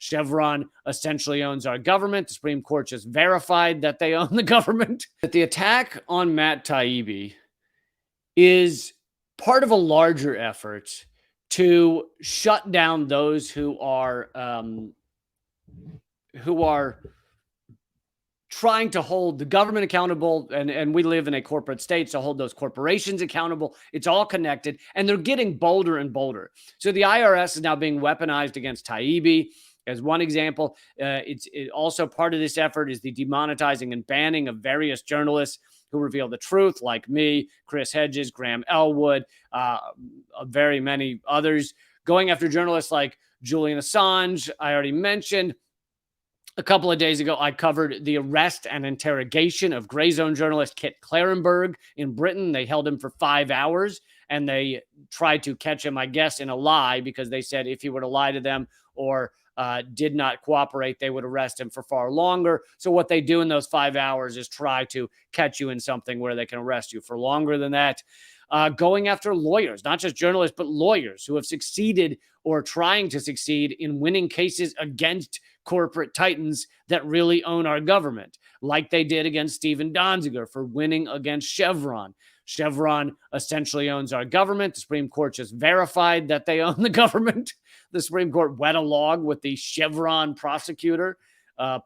Chevron essentially owns our government. The Supreme Court just verified that they own the government. That the attack on Matt Taibbi is part of a larger effort to shut down those who are trying to hold the government accountable, and we live in a corporate state, so hold those corporations accountable. It's all connected, and they're getting bolder and bolder. So the IRS is now being weaponized against Taibbi. As one example, also part of this effort is the demonetizing and banning of various journalists who reveal the truth, like me, Chris Hedges, Graham Elwood, very many others, going after journalists like Julian Assange, I already mentioned. A couple of days ago, I covered the arrest and interrogation of Grey Zone journalist Kit Clarenberg in Britain. They held him for 5 hours, and they tried to catch him, I guess, in a lie, because they said if he were to lie to them or did not cooperate, they would arrest him for far longer. So what they do in those 5 hours is try to catch you in something where they can arrest you for longer than that. Going after lawyers, not just journalists, but lawyers who have succeeded or trying to succeed in winning cases against corporate titans that really own our government, like they did against Stephen Donziger for winning against Chevron. Chevron essentially owns our government. The Supreme Court just verified that they own the government. The Supreme Court went along with the Chevron prosecutor,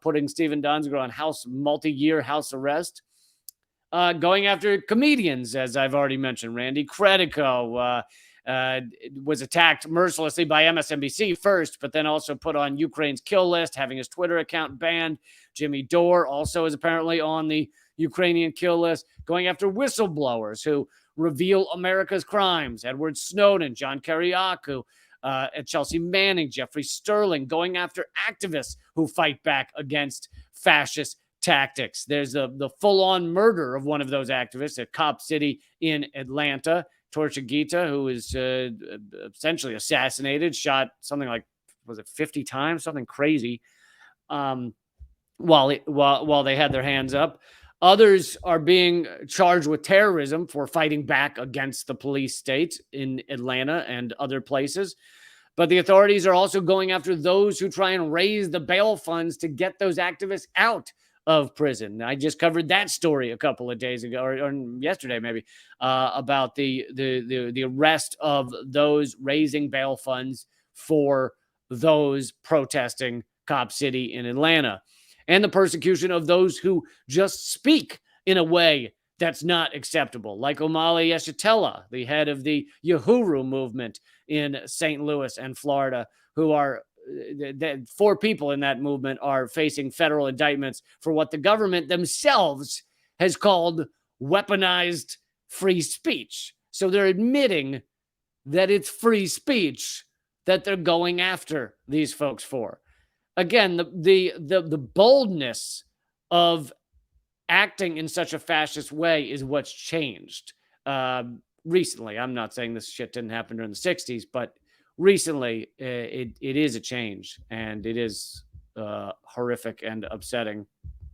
putting Stephen Donziger on multi-year house arrest. Going after comedians, as I've already mentioned. Randy Credico was attacked mercilessly by MSNBC first, but then also put on Ukraine's kill list, having his Twitter account banned. Jimmy Dore also is apparently on the Ukrainian kill list. Going after whistleblowers who reveal America's crimes. Edward Snowden, John Kiriakou, Chelsea Manning, Jeffrey Sterling. Going after activists who fight back against fascist tactics. There's the full-on murder of one of those activists at Cop City in Atlanta, Tortuguita, who was essentially assassinated, shot something like, was it 50 times? Something crazy, while they had their hands up. Others are being charged with terrorism for fighting back against the police state in Atlanta and other places. But the authorities are also going after those who try and raise the bail funds to get those activists out of prison. I just covered that story a couple of days ago, or yesterday maybe, about the arrest of those raising bail funds for those protesting Cop City in Atlanta, and the persecution of those who just speak in a way that's not acceptable, like Omali Yeshitela, the head of the Uhuru movement in St. Louis and Florida, who are 4 people in that movement are facing federal indictments for what the government themselves has called weaponized free speech. So they're admitting that it's free speech that they're going after these folks for. Again, the boldness of acting in such a fascist way is what's changed recently. I'm not saying this shit didn't happen during the 60s, but recently, it is a change, and it is horrific and upsetting.